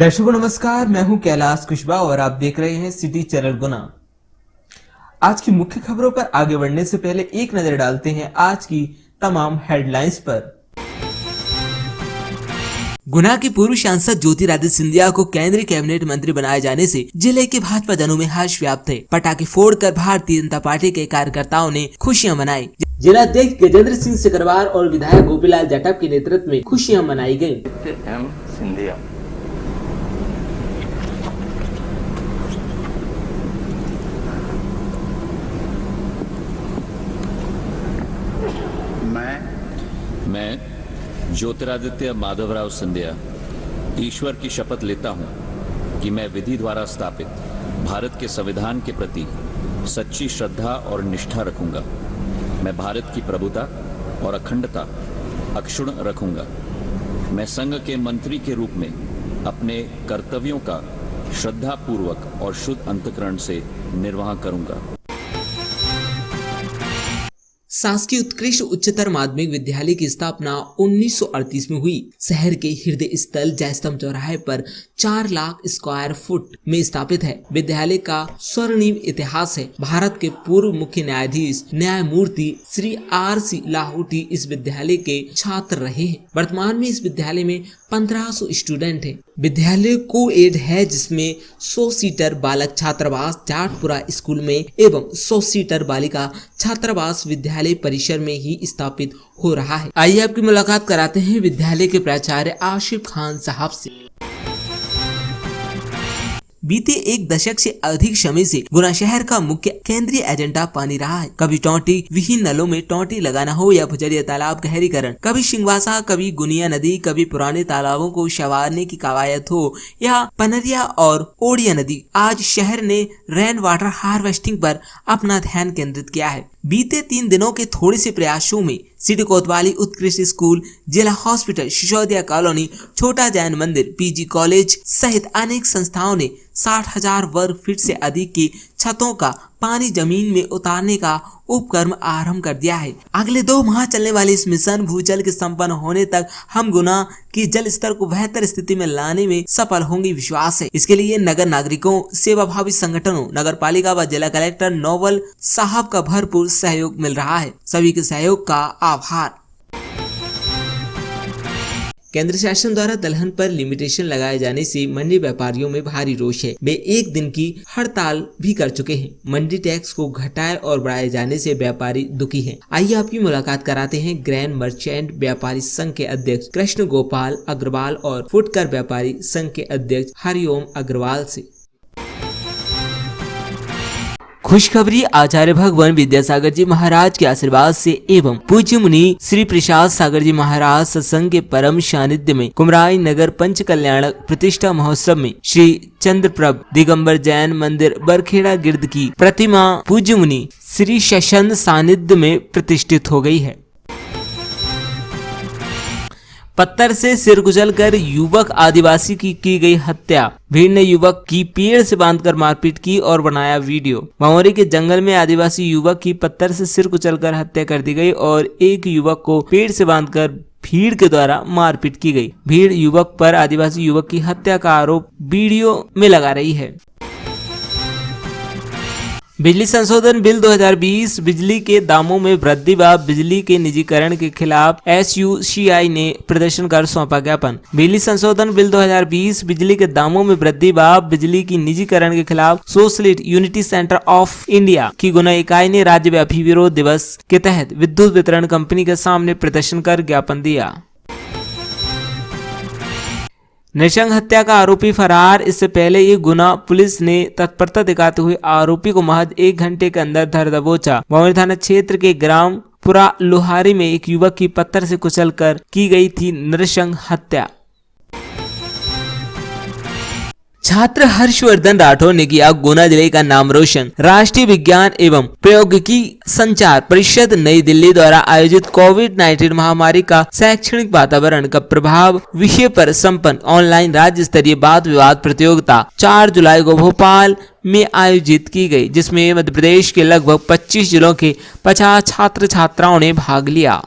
दर्शकों नमस्कार, मैं हूं कैलाश कुशवाहा और आप देख रहे हैं सिटी चैनल गुना। आज की मुख्य खबरों पर आगे बढ़ने से पहले एक नजर डालते हैं आज की तमाम हेडलाइंस पर। गुना के पूर्व सांसद ज्योतिरादित्य सिंधिया को केंद्रीय कैबिनेट मंत्री बनाए जाने से जिले के भाजपा जनों में हर्ष व्याप्त है। पटाखे फोड़कर भारतीय जनता पार्टी के कार्यकर्ताओं ने खुशियां मनाई। जिलाध्यक्ष गजेंद्र सिंह सिकरवार और विधायक गोपीलाल जाटव के नेतृत्व में खुशियां मनाई गयी। मैं ज्योतिरादित्य माधवराव सिंधिया ईश्वर की शपथ लेता हूं कि मैं विधि द्वारा स्थापित भारत के संविधान के प्रति सच्ची श्रद्धा और निष्ठा रखूंगा। मैं भारत की प्रभुता और अखंडता अक्षुण्ण रखूंगा। मैं संघ के मंत्री के रूप में अपने कर्तव्यों का श्रद्धापूर्वक और शुद्ध अंतःकरण से निर्वाह करूंगा। शासकीय उत्कृष्ट उच्चतर माध्यमिक विद्यालय की स्थापना 1938 में हुई। शहर के हृदय स्थल जयस्तंभ चौराहे पर 4 लाख स्क्वायर फुट में स्थापित है। विद्यालय का स्वर्णिम इतिहास है। भारत के पूर्व मुख्य न्यायाधीश न्यायमूर्ति श्री R.C. लाहौटी इस विद्यालय के छात्र रहे हैं। वर्तमान में इस विद्यालय में 1500 स्टूडेंट हैं। विद्यालय को एड है जिसमें 100 सीटर बालक छात्रावास जाटपुरा स्कूल में एवं 100 सीटर बालिका छात्रावास विद्यालय परिसर में ही स्थापित हो रहा है। आइए आपकी मुलाकात कराते हैं विद्यालय के प्राचार्य आशिफ खान साहब से। बीते 1 दशक से अधिक समय से गुना शहर का मुख्य केंद्रीय एजेंडा पानी रहा है। कभी टोंटी विहीन नलों में टोंटी लगाना हो या भुजरिया तालाब गहरीकरण, कभी शिंगवासा, कभी गुनिया नदी, कभी पुराने तालाबों को संवारने की कवायद हो या पनरिया और ओडिया नदी। आज शहर ने रेन वाटर हार्वेस्टिंग पर अपना ध्यान केंद्रित किया है। बीते 3 दिनों के थोड़े से प्रयासों में सिटी कोतवाली उत्कृष्ट स्कूल, जिला हॉस्पिटल, सिसोदिया कॉलोनी, छोटा जैन मंदिर, पीजी कॉलेज सहित अनेक संस्थाओं ने 60,000 वर्ग फीट से अधिक की छतों का पानी जमीन में उतारने का उपक्रम आरंभ कर दिया है। अगले 2 माह चलने वाले इस मिशन भूजल के संपन्न होने तक हम गुना की जल स्तर को बेहतर स्थिति में लाने में सफल होंगे, विश्वास है। इसके लिए नगर नागरिकों, सेवाभावी संगठनों, नगर पालिका व जिला कलेक्टर नोवल साहब का भरपूर सहयोग मिल रहा है। सभी के सहयोग का आभार। केंद्र शासन द्वारा दलहन पर लिमिटेशन लगाए जाने से मंडी व्यापारियों में भारी रोष है। वे 1 दिन की हड़ताल भी कर चुके हैं। मंडी टैक्स को घटाए और बढ़ाए जाने से व्यापारी दुखी हैं। आइए आपकी मुलाकात कराते हैं ग्रैंड मर्चेंट व्यापारी संघ के अध्यक्ष कृष्ण गोपाल अग्रवाल और फुटकर व्यापारी संघ के अध्यक्ष हरिओम अग्रवाल से। खुशखबरी आचार्य भगवान विद्यासागर जी महाराज के आशीर्वाद से एवं पूज्य मुनि श्री प्रसाद सागर जी महाराज सत्संग के परम सानिध्य में कुमराई नगर पंच कल्याण प्रतिष्ठा महोत्सव में श्री चंद्रप्रभ दिगंबर जैन मंदिर बरखेड़ा गिर्द की प्रतिमा पूज्य मुनि श्री शशन सानिध्य में प्रतिष्ठित हो गई है। पत्थर से सिर कुचलकर युवक आदिवासी की गई हत्या। भीड़ ने युवक की पेड़ से बांधकर मारपीट की और बनाया वीडियो। भंवरी के जंगल में आदिवासी युवक की पत्थर से सिर कुचलकर हत्या कर दी गई और एक युवक को पेड़ से बांधकर भीड़ के द्वारा मारपीट की गई। भीड़ युवक पर आदिवासी युवक की हत्या का आरोप वीडियो में लगा रही है। बिजली संशोधन बिल 2020 बिजली के दामों में वृद्धि व बिजली के निजीकरण के खिलाफ SUCI ने प्रदर्शन कर सौंपा ज्ञापन। बिजली संशोधन बिल 2020 बिजली के दामों में वृद्धि व बिजली की निजीकरण के खिलाफ socialist unity centre of India की गुना इकाई ने राज्यव्यापी विरोध दिवस के तहत विद्युत वितरण कंपनी के सामने प्रदर्शन कर ज्ञापन दिया। नृशंस हत्या का आरोपी फरार। इससे पहले ये गुना पुलिस ने तत्परता दिखाते हुए आरोपी को महज 1 घंटे के अंदर धर दबोचा। भंवरी थाना क्षेत्र के ग्राम पुरा लोहारी में एक युवक की पत्थर से कुचलकर की गई थी नृशंस हत्या। छात्र हर्षवर्धन राठौर ने किया गुना जिले का नाम रोशन। राष्ट्रीय विज्ञान एवं प्रौद्योगिकी संचार परिषद नई दिल्ली द्वारा आयोजित कोविड-19 महामारी का शैक्षणिक वातावरण का प्रभाव विषय पर संपन्न ऑनलाइन राज्य स्तरीय वाद विवाद प्रतियोगिता 4 जुलाई को भोपाल में आयोजित की गई, जिसमें मध्य प्रदेश के लगभग 25 जिलों के 50 छात्र छात्राओं ने भाग लिया।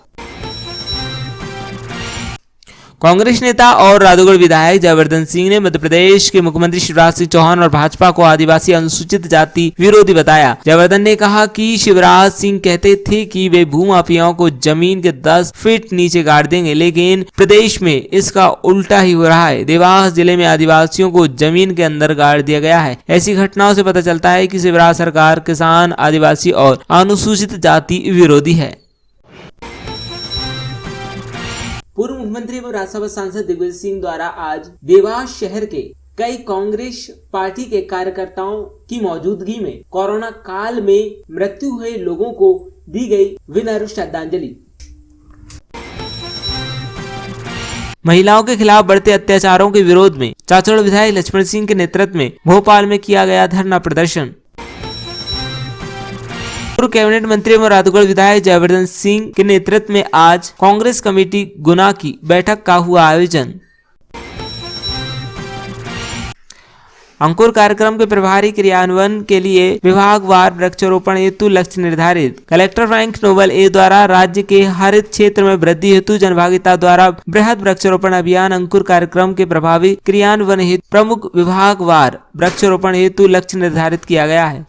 कांग्रेस नेता और राधौगढ़ विधायक जयवर्धन सिंह ने मध्य प्रदेश के मुख्यमंत्री शिवराज सिंह चौहान और भाजपा को आदिवासी अनुसूचित जाति विरोधी बताया। जयवर्धन ने कहा कि शिवराज सिंह कहते थे कि वे भूमाफियाओं को जमीन के 10 फीट नीचे गाड़ देंगे, लेकिन प्रदेश में इसका उल्टा ही हो रहा है। देवास जिले में आदिवासियों को जमीन के अंदर गाड़ दिया गया है। ऐसी घटनाओं से पता चलता है कि शिवराज सरकार किसान, आदिवासी और अनुसूचित जाति विरोधी है। पूर्व मुख्यमंत्री एवं राज्यसभा सांसद दिग्विजय सिंह द्वारा आज देवास शहर के कई कांग्रेस पार्टी के कार्यकर्ताओं की मौजूदगी में कोरोना काल में मृत्यु हुए लोगों को दी गई विनम्र श्रद्धांजलि। महिलाओं के खिलाफ बढ़ते अत्याचारों के विरोध में चाचौड़ विधायक लक्ष्मण सिंह के नेतृत्व में भोपाल में किया गया धरना प्रदर्शन। पूर्व कैबिनेट मंत्री एवं राधौगढ़ विधायक जयवर्धन सिंह के नेतृत्व में आज कांग्रेस कमेटी गुना की बैठक का हुआ आयोजन। अंकुर कार्यक्रम के प्रभावी क्रियान्वयन के लिए विभागवार वृक्षारोपण हेतु लक्ष्य निर्धारित। कलेक्टर फ्रैंक नोबल ए द्वारा राज्य के हरित क्षेत्र में वृद्धि हेतु जनभागीदारी द्वारा बृहद वृक्षारोपण अभियान अंकुर कार्यक्रम के प्रभावी क्रियान्वयन हेतु प्रमुख विभागवार वृक्षारोपण हेतु लक्ष्य निर्धारित किया गया है।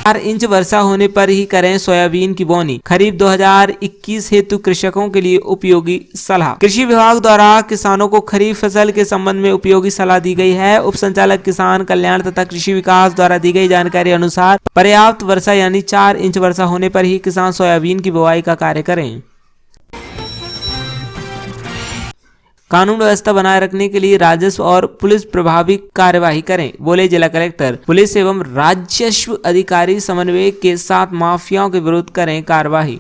4 इंच वर्षा होने पर ही करें सोयाबीन की बोनी। खरीफ 2021 हेतु कृषकों के लिए उपयोगी सलाह। कृषि विभाग द्वारा किसानों को खरीफ फसल के संबंध में उपयोगी सलाह दी गई है। उप संचालक किसान कल्याण तथा कृषि विकास द्वारा दी गई जानकारी अनुसार पर्याप्त वर्षा यानी 4 इंच वर्षा होने पर ही किसान सोयाबीन की बुवाई का कार्य करें। कानून व्यवस्था बनाए रखने के लिए राजस्व और पुलिस प्रभावी कार्यवाही करें, बोले जिला कलेक्टर। पुलिस एवं राजस्व अधिकारी समन्वय के साथ माफियाओं के विरुद्ध करें कार्यवाही।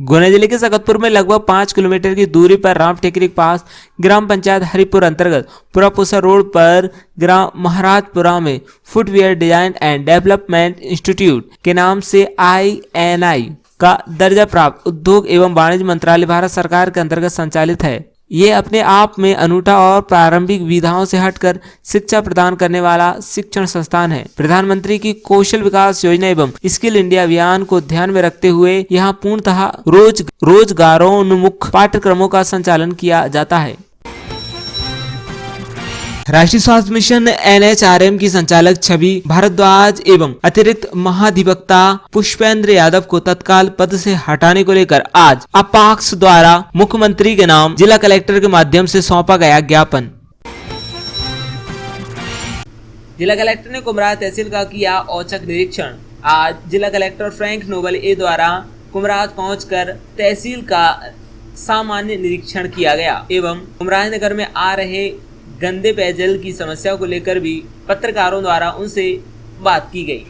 गुना जिले के सकतपुर में लगभग 5 किलोमीटर की दूरी पर राम टेकरी के पास ग्राम पंचायत हरिपुर अंतर्गत पुरापुसा रोड पर ग्राम महाराजपुरा में footwear design and development institute के नाम से INI का दर्जा प्राप्त उद्योग एवं वाणिज्य मंत्रालय भारत सरकार के अंतर्गत संचालित है। ये अपने आप में अनूठा और प्रारंभिक विधाओं से हटकर शिक्षा प्रदान करने वाला शिक्षण संस्थान है। प्रधानमंत्री की कौशल विकास योजना एवं स्किल इंडिया अभियान को ध्यान में रखते हुए यहाँ पूर्णतः रोजगारोन्मुख पाठ्यक्रमों का संचालन किया जाता है। राष्ट्रीय स्वास्थ्य मिशन NHRM की संचालक छवि भारद्वाज एवं अतिरिक्त महाधिवक्ता पुष्पेंद्र यादव को तत्काल पद से हटाने को लेकर आज अपाक्ष द्वारा मुख्यमंत्री के नाम जिला कलेक्टर के माध्यम से सौंपा गया ज्ञापन। जिला कलेक्टर ने कुमराह तहसील का किया औचक निरीक्षण। आज जिला कलेक्टर फ्रैंक नोबल ए द्वारा कुमराह पहुंचकर तहसील का सामान्य निरीक्षण किया गया एवं कुमराह नगर में आ रहे गंदे पेयजल की समस्या को लेकर भी पत्रकारों द्वारा उनसे बात की गई।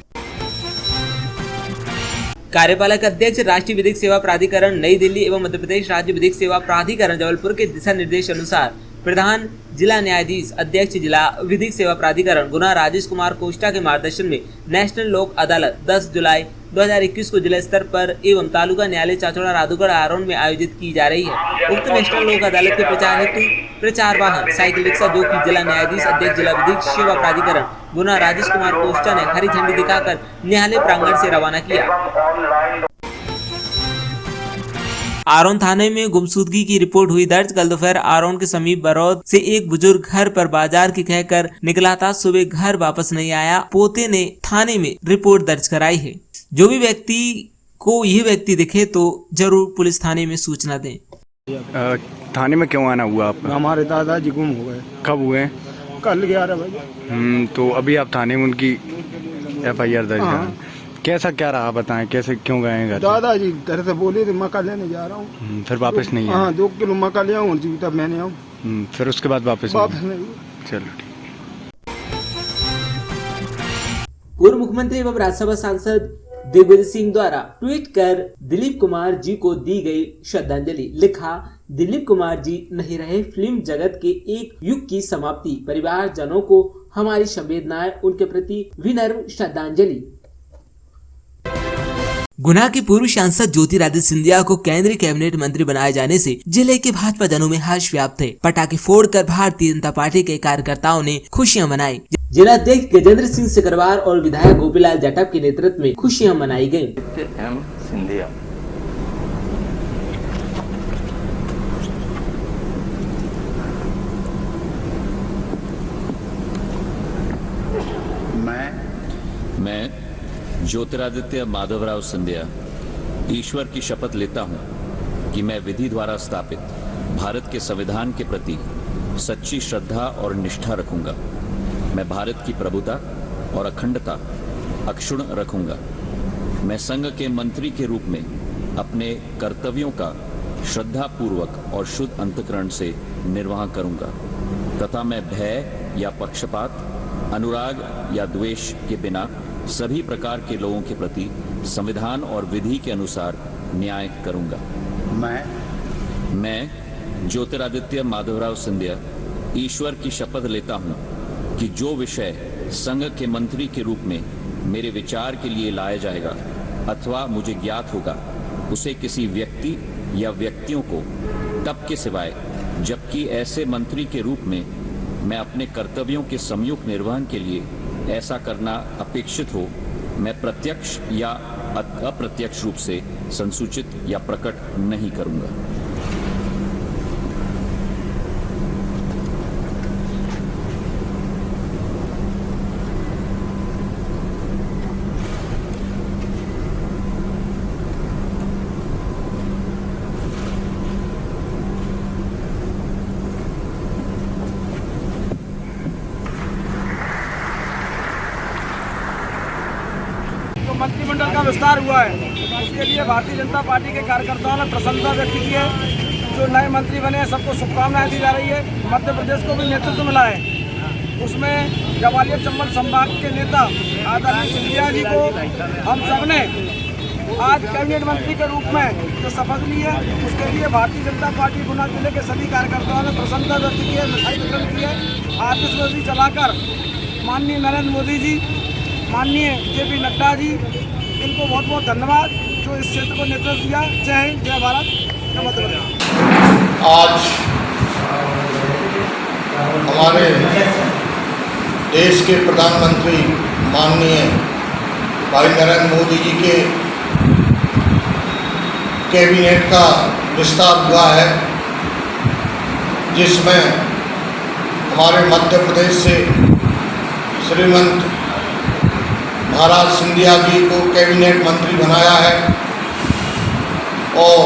कार्यपालक अध्यक्ष राष्ट्रीय विधिक सेवा प्राधिकरण नई दिल्ली एवं मध्य प्रदेश राज्य विधिक सेवा प्राधिकरण जबलपुर के दिशा निर्देश अनुसार प्रधान जिला न्यायाधीश अध्यक्ष जिला विधिक सेवा प्राधिकरण गुना राजेश कुमार कोष्टा के मार्गदर्शन में नेशनल लोक अदालत 10 जुलाई 2021 को जिला स्तर पर एवं तालुका न्यायालय चाचौड़ा राधौगढ़ आरोन में आयोजित की जा रही है। उक्त नेशनल लोक अदालत के प्रचार हेतु प्रचार वाहन साइकिल रिक्शा जो कि जिला न्यायाधीश अध्यक्ष जिला विधिक सेवा प्राधिकरण गुना राजेश कुमार कोष्टा ने हरी झंडी दिखाकर न्यायालय प्रांगण से रवाना किया। आरोन थाने में गुमशुदगी की रिपोर्ट हुई दर्ज। कल दोपहर आरोन के समीप बरौद से एक बुजुर्ग घर पर बाजार की कहकर निकला था। सुबह घर वापस नहीं आया। पोते ने थाने में रिपोर्ट दर्ज कराई है। जो भी व्यक्ति को ये व्यक्ति दिखे तो जरूर पुलिस थाने में सूचना दें। थाने में क्यों आना हुआ आपका? हमारे दादाजी गुम हो गए। कब हुए? कल 11 बजे। तो अभी आप थाने में उनकी FIR दर्ज हाँ। करें। कैसा क्या रहा बताएं, कैसे क्यों गए हैं घर? दादाजी घर से बोले थे मक्का लेने जा रहा हूँ। फिर वापस नहीं आए? हाँ 2 किलो मक्का ले आऊँ तब मैंने आऊँ। फिर उसके बाद वापस नहीं। चलो ठीक। पूर्व मुख्यमंत्री एवं राज्यसभा सांसद दिग्विजय सिंह द्वारा ट्वीट कर दिलीप कुमार जी को दी गई श्रद्धांजलि। लिखा, दिलीप कुमार जी नहीं रहे फिल्म जगत के एक युग की समाप्ति। परिवारजनों को हमारी संवेदनाएं, उनके प्रति विनम्र श्रद्धांजलि। गुना के पूर्व सांसद ज्योतिरादित्य सिंधिया को केंद्रीय कैबिनेट मंत्री बनाए जाने से जिले के भाजपा जनों में हर्ष व्याप्त है। पटाखे फोड़कर भारतीय जनता पार्टी के कार्यकर्ताओं ने खुशियां मनाई। जिलाध्यक्ष गजेंद्र सिंह सिकरवार और विधायक गोपीलाल जाटव के नेतृत्व में खुशियां मनाई गई। सिंधिया मैं ज्योतिरादित्य माधवराव सिंधिया ईश्वर की शपथ लेता हूं कि मैं विधि द्वारा स्थापित भारत के संविधान के प्रति सच्ची श्रद्धा और निष्ठा रखूंगा। मैं भारत की प्रभुता और अखंडता अक्षुण्ण रखूंगा। मैं संघ के मंत्री के रूप में अपने कर्तव्यों का श्रद्धापूर्वक और शुद्ध अंतःकरण से निर्वाह करूंगा तथा मैं भय या पक्षपात, अनुराग या द्वेष के बिना सभी प्रकार के लोगों के प्रति संविधान और विधि के अनुसार न्याय करूंगा। मैं ज्योतिरादित्य माधवराव सिंधिया ईश्वर की शपथ लेता हूं कि जो विषय संघ के मंत्री के रूप में मेरे विचार के लिए लाया जाएगा अथवा मुझे ज्ञात होगा, उसे किसी व्यक्ति या व्यक्तियों को तब के सिवाय जबकि ऐसे मंत्री के रूप में मैं अपने कर्तव्यों के सम्यक निर्वहन के लिए ऐसा करना अपेक्षित हो, मैं प्रत्यक्ष या अप्रत्यक्ष रूप से संसूचित या प्रकट नहीं करूंगा। मंत्रिमंडल का विस्तार हुआ है, उसके लिए भारतीय जनता पार्टी के कार्यकर्ताओं ने प्रसन्नता व्यक्त की है। जो नए मंत्री बने हैं सबको शुभकामनाएं दी जा रही है। मध्य प्रदेश को भी नेतृत्व मिला है, उसमें ग्वालियर चंबल संभाग के नेता आदरणीय सिंधिया जी को हम सबने आज कैबिनेट मंत्री के रूप में जो शपथ ली है, उसके लिए भारतीय जनता पार्टी गुना जिले के सभी कार्यकर्ताओं ने प्रसन्नता व्यक्त की है, मिठाई वितरण की है। आतिशबाजी चलाकर माननीय नरेंद्र मोदी जी, माननीय JP नड्डा जी, इनको बहुत बहुत धन्यवाद जो इस क्षेत्र को नेतृत्व दिया। जय हिंद, जय भारत, जय मध्य प्रदेश। आज हमारे देश के प्रधानमंत्री माननीय भाई नरेंद्र मोदी जी के कैबिनेट का विस्तार हुआ है, जिसमें हमारे मध्य प्रदेश से श्रीमंत महाराज सिंधिया जी को कैबिनेट मंत्री बनाया है और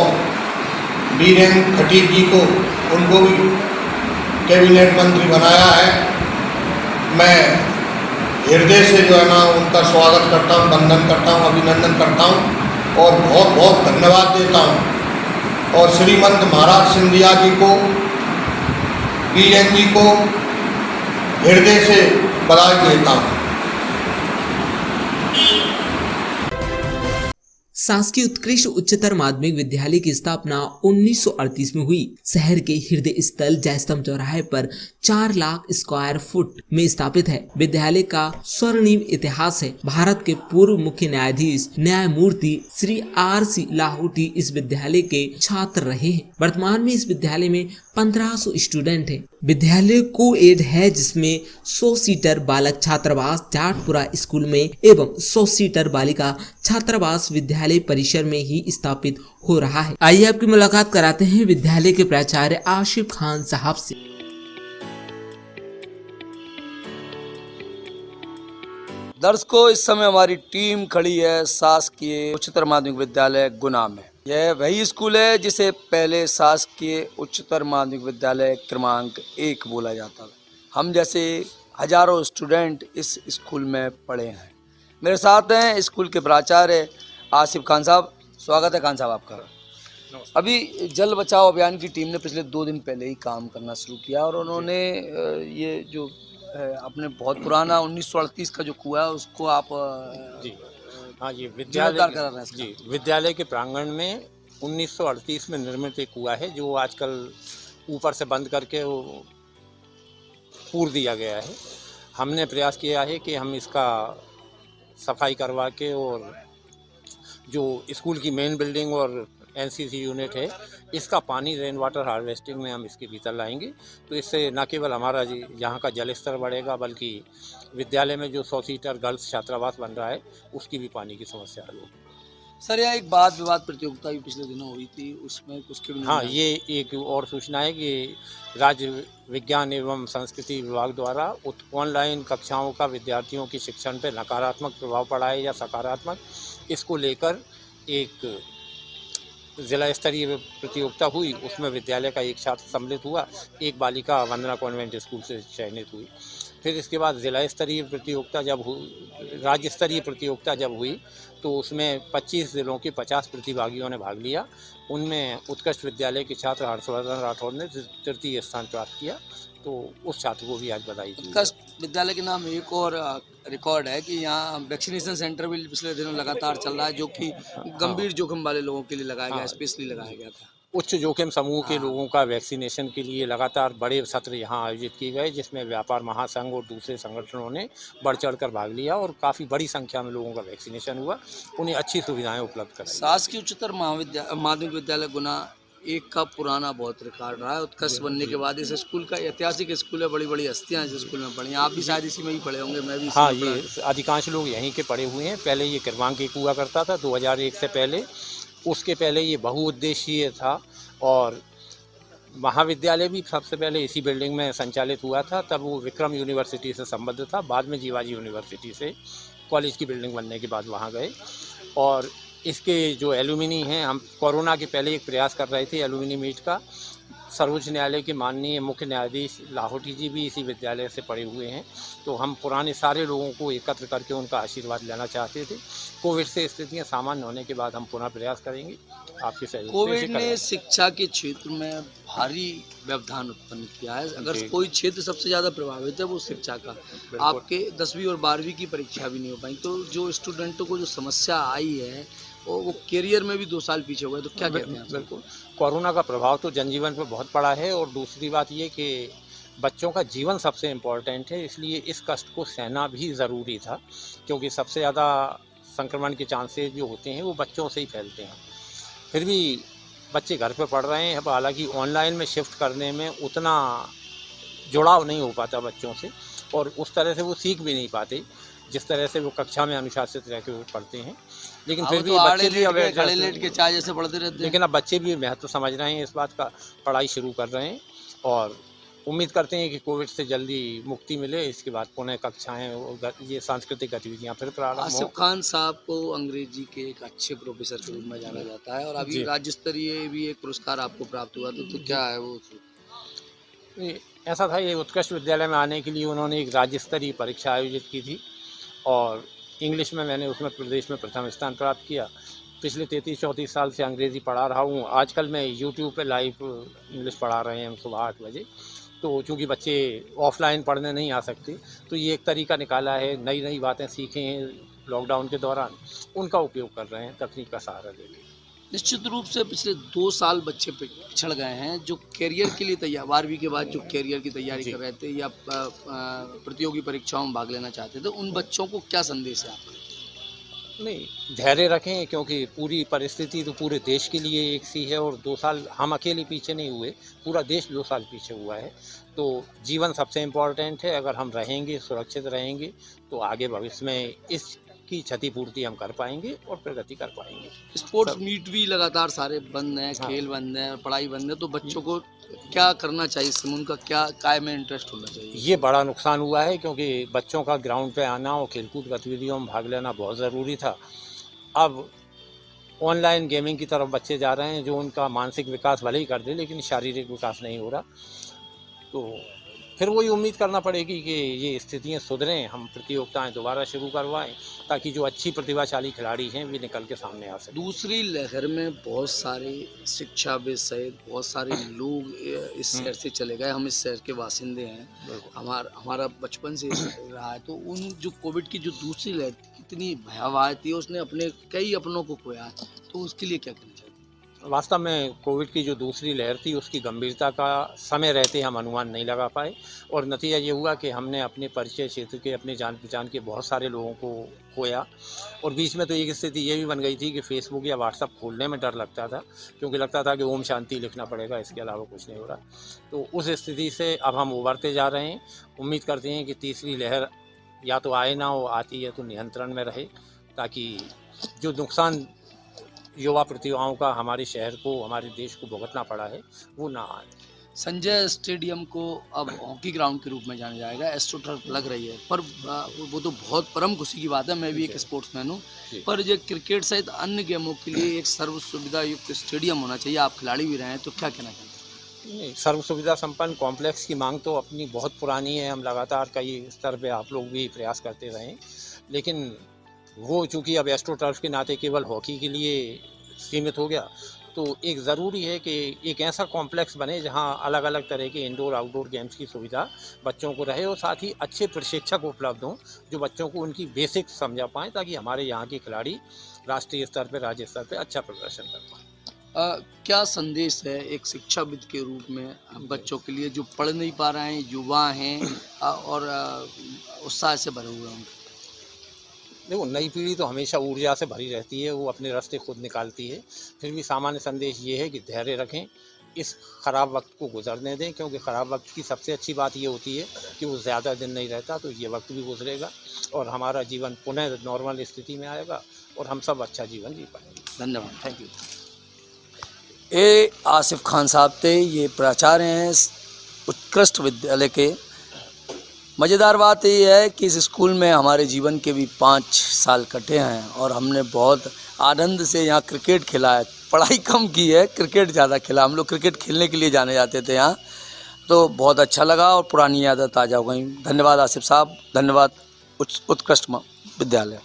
बीरेन खटीक जी को उनको भी कैबिनेट मंत्री बनाया है। मैं हृदय से जो है ना उनका स्वागत करता हूँ, वंदन करता हूँ, अभिनंदन करता हूँ और बहुत बहुत धन्यवाद देता हूँ। और श्रीमंत महाराज सिंधिया जी को, बीरेन जी को हृदय से बधाई देता हूँ। शासकीय उत्कृष्ट उच्चतर माध्यमिक विद्यालय की स्थापना 1938 में हुई। शहर के हृदय स्थल जयस्तंभ चौराहे पर 4 लाख स्क्वायर फुट में स्थापित है। विद्यालय का स्वर्णिम इतिहास है। भारत के पूर्व मुख्य न्यायाधीश न्यायमूर्ति श्री RC लाहौटी इस विद्यालय के छात्र रहे हैं। वर्तमान में इस विद्यालय में 1500 स्टूडेंट हैं। विद्यालय को एड है, जिसमें 100 सीटर बालक छात्रावास जाटपुरा स्कूल में एवं 100 सीटर बालिका छात्रावास विद्यालय परिसर में ही स्थापित हो रहा है। आइए आपकी मुलाकात कराते हैं विद्यालय के प्राचार्य आशिफ खान साहब से। दर्शकों, इस समय हमारी टीम खड़ी है शासकीय उच्चतर माध्यमिक विद्यालय गुना में। यह वही स्कूल है जिसे पहले शासकीय उच्चतर माध्यमिक विद्यालय क्रमांक 1 बोला जाता था। हम जैसे हजारों स्टूडेंट इस स्कूल में पढ़े हैं। मेरे साथ हैं स्कूल के प्राचार्य आसिफ खान साहब। स्वागत है खान साहब आपका। अभी जल बचाओ अभियान की टीम ने पिछले 2 दिन पहले ही काम करना शुरू किया और उन्होंने ये जो अपने बहुत पुराना 1938 का जो कुआं है उसको आप जी हाँ जी विद्यालय कर रहे हैं जी विद्यालय के प्रांगण में 1938 में निर्मित एक कुआं है जो आजकल ऊपर से बंद करके वो पूर दिया गया है। हमने प्रयास किया है कि हम इसका सफाई करवा के और जो स्कूल की मेन बिल्डिंग और NCC यूनिट है इसका पानी रेन वाटर हार्वेस्टिंग में हम इसके भीतर लाएंगे। तो इससे न केवल हमारा यहाँ का जल स्तर बढ़ेगा बल्कि विद्यालय में जो 100 सीटर गर्ल्स छात्रावास बन रहा है उसकी भी पानी की समस्या हल होगी। सर यहाँ एक वाद विवाद प्रतियोगिता भी पिछले दिनों हुई थी, उसमें उसके भी हाँ, ये एक और सूचना है कि राज्य विज्ञान एवं संस्कृति विभाग द्वारा ऑनलाइन कक्षाओं का विद्यार्थियों की शिक्षण पर नकारात्मक प्रभाव पड़ा है या सकारात्मक, इसको लेकर एक जिला स्तरीय प्रतियोगिता हुई। उसमें विद्यालय का एक छात्र सम्मिलित हुआ, एक बालिका वंदना कॉन्वेंट स्कूल से चयनित हुई। फिर इसके बाद जिला स्तरीय प्रतियोगिता जब हुई, राज्य स्तरीय प्रतियोगिता जब हुई, तो उसमें 25 जिलों के 50 प्रतिभागियों ने भाग लिया। उनमें उत्कृष्ट विद्यालय के छात्र हर्षवर्धन राठौर ने तृतीय स्थान प्राप्त किया, तो उस छात्र को भी आज बधाई दी। उत्कृष्ट विद्यालय के नाम एक और रिकॉर्ड है कि यहाँ वैक्सीनेशन सेंटर भी पिछले दिनों लगातार चल रहा है, जो कि गंभीर जोखिम वाले लोगों के लिए लगाया गया, स्पेशली लगाया गया था। उच्च जोखिम समूह के लोगों का वैक्सीनेशन के लिए लगातार बड़े सत्र यहाँ आयोजित किए गए, जिसमें व्यापार महासंघ और दूसरे संगठनों ने बढ़ चढ़कर भाग लिया और काफ़ी बड़ी संख्या में लोगों का वैक्सीनेशन हुआ, उन्हें अच्छी सुविधाएं उपलब्ध कराई। शासकीय उच्चतर माध्यमिक विद्यालय गुना एक का पुराना बहुत रिकॉर्ड रहा है। उत्कृष्ट बनने के बाद इस स्कूल का ऐतिहासिक स्कूल है, बड़ी बड़ी हस्तियाँ इस स्कूल में पढ़ी। आप भी शायद इसी में ही पढ़े होंगे, मैं भी। हाँ, ये अधिकांश लोग यहीं के पढ़े हुए हैं। पहले ये क्रमांक एक हुआ करता था 2001 से पहले, उसके पहले ये बहुउद्देशीय था और महाविद्यालय भी सबसे पहले इसी बिल्डिंग में संचालित हुआ था। तब वो विक्रम यूनिवर्सिटी से संबद्ध था, बाद में जीवाजी यूनिवर्सिटी से कॉलेज की बिल्डिंग बनने के बाद वहाँ गए। और इसके जो एलुमिनी हैं, हम कोरोना के पहले एक प्रयास कर रहे थे एलुमिनी मीट का। सर्वोच्च न्यायालय के माननीय मुख्य न्यायाधीश लाहौटी जी भी इसी विद्यालय से पढ़े हुए हैं, तो हम पुराने सारे लोगों को एकत्र करके उनका आशीर्वाद लेना चाहते थे। कोविड से स्थितियां सामान्य होने के बाद हम पुनः प्रयास करेंगे आपके सहयोग से। कोविड ने शिक्षा के क्षेत्र में भारी व्यवधान उत्पन्न किया है। अगर कोई क्षेत्र सबसे ज़्यादा प्रभावित है वो शिक्षा का। आपके 10वीं और 12वीं की परीक्षा भी नहीं हो पाई, तो जो स्टूडेंटों को जो समस्या आई है वो कैरियर में भी 2 साल पीछे हुए, तो क्या कहते हैं? बिल्कुल, कोरोना का प्रभाव तो जनजीवन पर बहुत पड़ा है और दूसरी बात ये कि बच्चों का जीवन सबसे इम्पोर्टेंट है, इसलिए इस कष्ट को सहना भी ज़रूरी था, क्योंकि सबसे ज़्यादा संक्रमण के चांसेस जो होते हैं वो बच्चों से ही फैलते हैं। फिर भी बच्चे घर पे पढ़ रहे हैं। अब हालांकि ऑनलाइन में शिफ्ट करने में उतना जुड़ाव नहीं हो पाता बच्चों से, और उस तरह से वो सीख भी नहीं पाते जिस तरह से वो कक्षा में अनुशासित रह के वो पढ़ते हैं। लेकिन फिर भी बच्चे भी लेट के चाय जैसे पढ़ते रहते हैं। लेकिन अब बच्चे भी महत्व समझ रहे हैं इस बात का, पढ़ाई शुरू कर रहे हैं और उम्मीद करते हैं कि कोविड से जल्दी मुक्ति मिले। इसके बाद पुनः कक्षाएं, ये सांस्कृतिक गतिविधियां फिर प्रारंभ हो। आसिफ खान साहब को अंग्रेजी के एक अच्छे प्रोफेसर के रूप में जाना जाता है और अभी राज्य स्तरीय भी एक पुरस्कार आपको प्राप्त हुआ, तो क्या है वो? ऐसा था, ये उत्कृष्ट विद्यालय में आने के लिए उन्होंने एक राज्य स्तरीय परीक्षा आयोजित की थी और इंग्लिश में मैंने उसमें प्रदेश में प्रथम स्थान प्राप्त किया। पिछले 33-34 साल से अंग्रेज़ी पढ़ा रहा हूँ। आजकल मैं यूट्यूब पे लाइव इंग्लिश पढ़ा रहे हैं हम सुबह 8 बजे। तो चूँकि बच्चे ऑफलाइन पढ़ने नहीं आ सकते, तो ये एक तरीका निकाला है, नई नई बातें सीखे हैं लॉकडाउन के दौरान, उनका उपयोग कर रहे हैं तकनीक का सहारा लेके। निश्चित रूप से पिछले 2 साल बच्चे पिछड़ गए हैं जो कैरियर के लिए तैयार, 12वीं के बाद जो कैरियर की तैयारी कर रहे थे या प्रतियोगी परीक्षाओं में भाग लेना चाहते थे, उन बच्चों को क्या संदेश है आपका? नहीं, धैर्य रखें, क्योंकि पूरी परिस्थिति तो पूरे देश के लिए एक सी है और 2 साल हम अकेले पीछे नहीं हुए, पूरा देश 2 साल पीछे हुआ है। तो जीवन सबसे इम्पोर्टेंट है। अगर हम रहेंगे, सुरक्षित रहेंगे, तो आगे भविष्य में इसकी क्षतिपूर्ति हम कर पाएंगे और प्रगति कर पाएंगे। स्पोर्ट्स मीट भी लगातार सारे बंद हैं, खेल बंद हैं, पढ़ाई बंद है, तो बच्चों को क्या करना चाहिए? इसमें उनका क्या काय में इंटरेस्ट होना चाहिए? ये बड़ा नुकसान हुआ है, क्योंकि बच्चों का ग्राउंड पे आना और खेलकूद गतिविधियों में भाग लेना बहुत ज़रूरी था। अब ऑनलाइन गेमिंग की तरफ बच्चे जा रहे हैं, जो उनका मानसिक विकास भले ही कर दे, लेकिन शारीरिक विकास नहीं हो रहा। तो फिर वही उम्मीद करना पड़ेगी कि ये स्थितियाँ सुधरें, हम प्रतियोगिताएं दोबारा शुरू करवाएं, ताकि जो अच्छी प्रतिभाशाली खिलाड़ी हैं वे निकल के सामने आ सकें। दूसरी लहर में बहुत सारे शिक्षाविद सहित बहुत सारे लोग इस शहर से चले गए। हम इस शहर के बासिंदे हैं, हमारा बचपन से रहा है। तो उन जो कोविड की जो दूसरी लहर कितनी भयावह थी, उसने अपने कई अपनों को खोया, तो उसके लिए क्या करना चाहिए? वास्तव में कोविड की जो दूसरी लहर थी उसकी गंभीरता का समय रहते हम अनुमान नहीं लगा पाए, और नतीजा ये हुआ कि हमने अपने परिचय क्षेत्र के, अपने जान पहचान के बहुत सारे लोगों को खोया। और बीच में तो एक स्थिति ये भी बन गई थी कि फेसबुक या व्हाट्सएप खोलने में डर लगता था, क्योंकि लगता था कि ओम शांति लिखना पड़ेगा, इसके अलावा कुछ नहीं हो रहा। तो उस स्थिति से अब हम उभरते जा रहे हैं। उम्मीद करते हैं कि तीसरी लहर या तो आए ना हो, आती है तो नियंत्रण में रहे, ताकि जो नुकसान युवा प्रतिभाओं का हमारे शहर को, हमारे देश को भुगतना पड़ा है, वो ना आए। संजय स्टेडियम को अब हॉकी ग्राउंड के रूप में जाना जाएगा, एस्ट्रो टर्फ लग रही है, पर वो तो बहुत परम खुशी की बात है। मैं भी एक स्पोर्ट्समैन हूँ, पर ये क्रिकेट सहित अन्य गेमों के लिए एक सर्व सुविधा युक्त स्टेडियम होना चाहिए। आप खिलाड़ी भी रहे हैं, तो क्या कहना चाहते हैं? नहीं, सर्व सुविधा संपन्न कॉम्प्लेक्स की मांग तो अपनी बहुत पुरानी है। हम लगातार कई स्तर पे आप लोग भी प्रयास करते रहे, लेकिन वो चूँकि अब एस्ट्रो टर्फ के नाते केवल हॉकी के लिए सीमित हो गया, तो एक ज़रूरी है कि एक ऐसा कॉम्प्लेक्स बने जहां अलग अलग तरह के इंडोर आउटडोर गेम्स की सुविधा बच्चों को रहे और साथ ही अच्छे प्रशिक्षक उपलब्ध हों जो बच्चों को उनकी बेसिक समझा पाएँ, ताकि हमारे यहाँ के खिलाड़ी राष्ट्रीय स्तर पर, राज्य स्तर पर अच्छा प्रदर्शन कर पाएँ। क्या संदेश है एक शिक्षाविद के रूप में बच्चों के लिए जो पढ़ नहीं पा रहे हैं, युवा हैं और उत्साह से भरे हुए हैं? देखो, नई पीढ़ी तो हमेशा ऊर्जा से भरी रहती है, वो अपने रास्ते खुद निकालती है। फिर भी सामान्य संदेश ये है कि धैर्य रखें, इस ख़राब वक्त को गुजरने दें, क्योंकि ख़राब वक्त की सबसे अच्छी बात ये होती है कि वो ज़्यादा दिन नहीं रहता, तो ये वक्त भी गुजरेगा और हमारा जीवन पुनः नॉर्मल स्थिति में आएगा और हम सब अच्छा जीवन जी पाएंगे। धन्यवाद। Thank you. ए आसिफ खान साहब थे, ये प्राचार्य हैं उत्कृष्ट विद्यालय के। मज़ेदार बात ये है कि इस स्कूल में हमारे जीवन के भी 5 साल कटे हैं और हमने बहुत आनंद से यहाँ क्रिकेट खेला है। पढ़ाई कम की है, क्रिकेट ज़्यादा खेला। हम लोग क्रिकेट खेलने के लिए जाने जाते थे यहाँ, तो बहुत अच्छा लगा और पुरानी यादें ताज़ा हो गई। धन्यवाद आसिफ साहब, धन्यवाद उत्कृष्ट विद्यालय।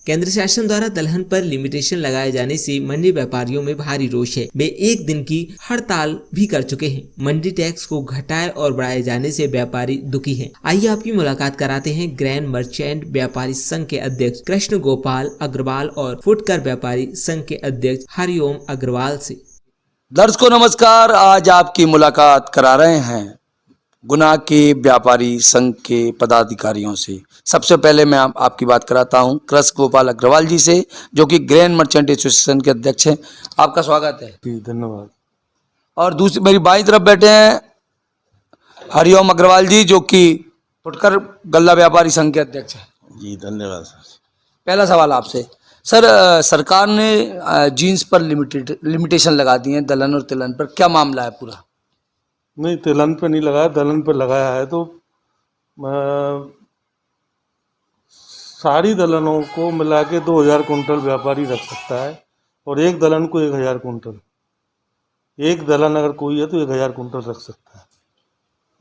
केंद्र शासन द्वारा दलहन पर लिमिटेशन लगाए जाने से मंडी व्यापारियों में भारी रोष है। वे एक दिन की हड़ताल भी कर चुके हैं। मंडी टैक्स को घटाए और बढ़ाए जाने से व्यापारी दुखी हैं। आइए आपकी मुलाकात कराते हैं ग्रैंड मर्चेंट व्यापारी संघ के अध्यक्ष कृष्ण गोपाल अग्रवाल और फुटकर व्यापारी संघ के अध्यक्ष हरिओम अग्रवाल से। दर्शकों नमस्कार, आज आपकी मुलाकात करा रहे हैं गुना के व्यापारी संघ के पदाधिकारियों से। सबसे पहले मैं आपकी बात कराता हूं कृष्ण गोपाल अग्रवाल जी से, जो कि ग्रैंड मर्चेंट एसोसिएशन के अध्यक्ष हैं। आपका स्वागत है जी, धन्यवाद। और दूसरी मेरी बाईं तरफ बैठे हैं हरिओम अग्रवाल जी, जो कि फुटकर गल्ला व्यापारी संघ के अध्यक्ष हैं। जी धन्यवाद सर। पहला सवाल आपसे सर, सरकार ने जीन्स पर लिमिटेशन लगा दी है, दलहन और तिलहन पर, क्या मामला है पूरा? नहीं, तिलहन पे नहीं लगाया, दलहन पे लगाया है। तो सारी दलहनों को मिला के 2000 कुंटल व्यापारी रख सकता है और एक दलहन को 1000 कुंटल। एक दलहन अगर कोई है तो 1000 कुंटल रख सकता है।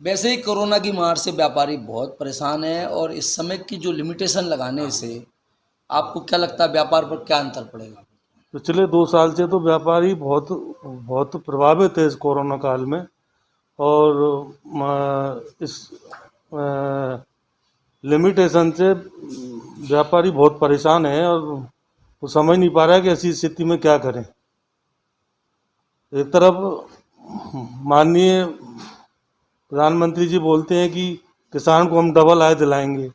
वैसे ही कोरोना की मार से व्यापारी बहुत परेशान है और इस समय की जो लिमिटेशन लगाने से आपको क्या लगता है व्यापार पर क्या अंतर पड़ेगा? पिछले 2 साल से तो व्यापारी बहुत प्रभावित है इस कोरोना काल में, और इस लिमिटेशन से व्यापारी बहुत परेशान है और वो समझ नहीं पा रहा है कि ऐसी स्थिति में क्या करें। एक तरफ माननीय प्रधानमंत्री जी बोलते हैं कि किसान को हम डबल आय दिलाएंगे।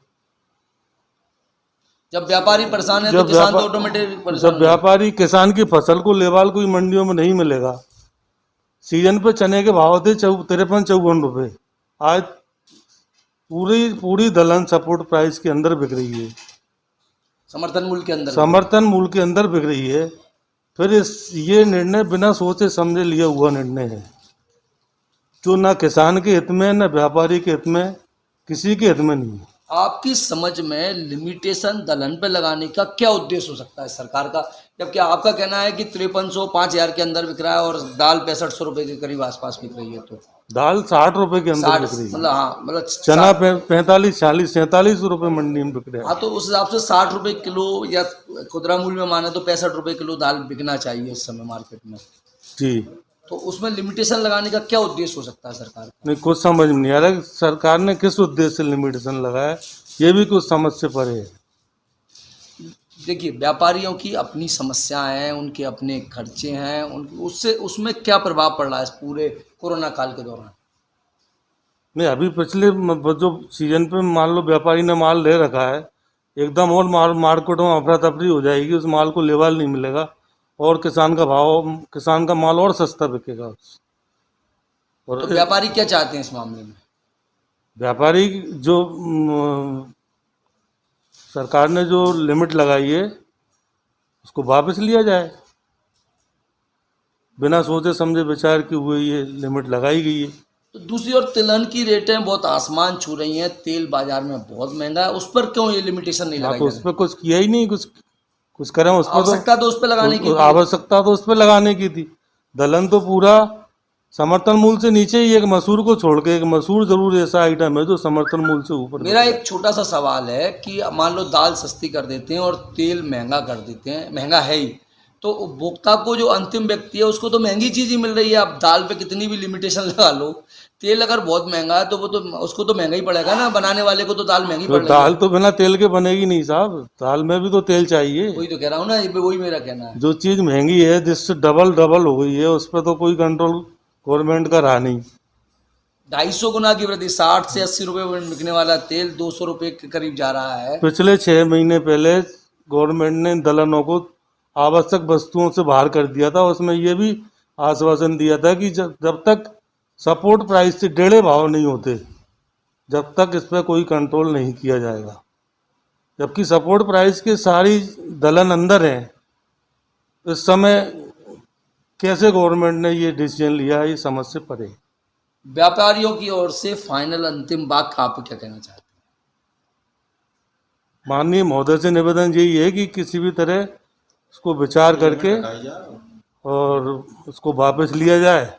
जब व्यापारी परेशान है तो किसान तो ऑटोमेटिक परेशान। जब व्यापारी किसान की फसल को लेवाल कोई मंडियों में नहीं मिलेगा। सीजन पे चने के भाव थे 53-54 रुपये, आज पूरी दलहन सपोर्ट प्राइस के अंदर बिक रही है, समर्थन मूल्य के अंदर, समर्थन मूल्य के अंदर बिक रही है। फिर ये निर्णय बिना सोचे समझे लिया हुआ निर्णय है, जो ना किसान के हित में, ना व्यापारी के हित में, किसी के हित में नहीं है। आपकी समझ में लिमिटेशन दलहन पे लगाने का क्या उद्देश्य हो सकता है सरकार का, जबकि आपका कहना है कि 5300-5000 के अंदर बिक रहा है और दाल 6500 रुपए के करीब आसपास बिक रही है? तो दाल 60 रुपए के अंदर बिक रही है, मतलब हाँ, मतलब चना 45-46-47 रुपए मंडी में बिक रहा है। हाँ, तो उस हिसाब से 60 रुपए किलो या खुदरा मूल्य में माने तो 65 रुपए किलो दाल बिकना चाहिए इस समय मार्केट में जी। तो उसमें लिमिटेशन लगाने का क्या उद्देश्य हो सकता है सरकार का? नहीं, कुछ समझ में नहीं आ रहा सरकार ने किस उद्देश्य से लिमिटेशन लगाया, ये भी कुछ समझ से परे है। देखिए, व्यापारियों की अपनी समस्याएं हैं, उनके अपने खर्चे हैं, उसमें क्या प्रभाव पड़ रहा है इस पूरे कोरोना काल के दौरान? नहीं, अभी पिछले जो सीजन पे मान लो व्यापारी ने माल ले रखा है, एकदम और मार्केटों में अफरा तफरी हो जाएगी, उस माल को लेवाल नहीं मिलेगा और किसान का माल और सस्ता बिकेगा। और तो व्यापारी क्या चाहते हैं इस मामले में? व्यापारी जो सरकार ने जो लिमिट लगाई है उसको वापस लिया जाए। बिना सोचे समझे विचार के हुए ये लिमिट लगाई गई है। तो दूसरी ओर तिलहन की रेटें बहुत आसमान छू रही हैं, तेल बाजार में बहुत महंगा है, उस पर क्यों ये लिमिटेशन नहीं लगाई आप उस पर कुछ किया ही नहीं, कुछ करें उस पर। आवश्यकता तो उस पर लगाने की थी। आवश्यकता तो उस पर लगाने की थी। दलहन तो पूरा समर्थन मूल्य से नीचे ही, एक मसूर को छोड़ के। एक मसूर जरूर ऐसा आइटम है जो समर्थन मूल्य से ऊपर। मेरा एक छोटा सा सवाल है कि मान लो दाल सस्ती कर देते हैं और तेल महंगा कर देते हैं, महंगा है ही, तो उपभोक्ता को जो अंतिम व्यक्ति है उसको तो महंगी चीज़ ही मिल रही है। आप दाल पे कितनी भी लिमिटेशन लगा लो, तेल अगर बहुत महंगा है तो वो तो उसको तो महंगा ही पड़ेगा ना, बनाने वाले को तो दाल महंगी पड़ रही है। दाल तो बिना तेल के बनेगी नहीं साहब, दाल में भी तो तेल चाहिए। वही तो कह रहा हूँ ना, वही मेरा कहना है। जो चीज़ महंगी है, जिससे डबल हो गई है, उस पर तो कोई कंट्रोल गवर्नमेंट का रहा नहीं। 250 गुना की वृद्धि, 60 से 80 रुपए में बिकने वाला तेल 200 रुपए के करीब जा रहा है। पिछले 6 महीने पहले गवर्नमेंट ने दलहनों को आवश्यक वस्तुओं से बाहर कर दिया था। उसमें ये भी आश्वासन दिया था कि जब तक सपोर्ट प्राइस से 1.5 भाव नहीं होते, जब तक इस पर कोई कंट्रोल नहीं किया जाएगा। जबकि सपोर्ट प्राइस के सारी दलहन अंदर हैं। इस समय कैसे गवर्नमेंट ने ये डिसीजन लिया, ये समझ से परे। व्यापारियों की ओर से फाइनल अंतिम बात आप क्या कहना चाहते हैं? माननीय महोदय से निवेदन यही है कि किसी भी तरह उसको विचार करके और उसको वापस लिया जाए।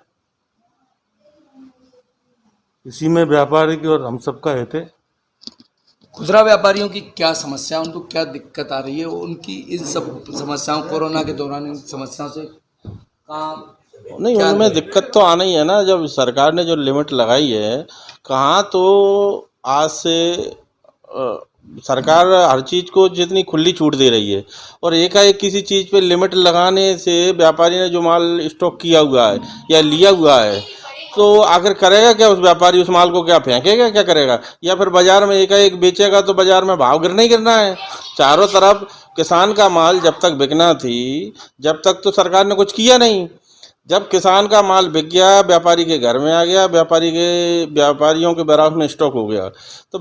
इसी में व्यापारी की और हम सबका हित है। खुदरा व्यापारियों की क्या समस्या, उनको क्या दिक्कत आ रही है, उनकी इन सब समस्याओं, कोरोना के दौरान इन समस्याओं से कहाँ नहीं, उनमें दिक्कत तो आना ही है ना। जब सरकार ने जो लिमिट लगाई है, कहाँ तो आज से सरकार हर चीज़ को जितनी खुली छूट दे रही है, और एकाएक किसी चीज़ पे लिमिट लगाने से व्यापारी ने जो माल स्टॉक किया हुआ है या लिया हुआ है, तो आखिर करेगा क्या? उस व्यापारी उस माल को क्या फेंकेगा, क्या करेगा? या फिर बाजार में एकाएक बेचेगा तो बाजार में भाव गिरना ही गिरना है। चारों तरफ किसान का माल जब तक बिकना थी, जब तक तो सरकार ने कुछ किया नहीं। जब किसान का माल बिक गया, व्यापारी के घर में आ गया, व्यापारियों के बैराज में स्टॉक हो गया, तो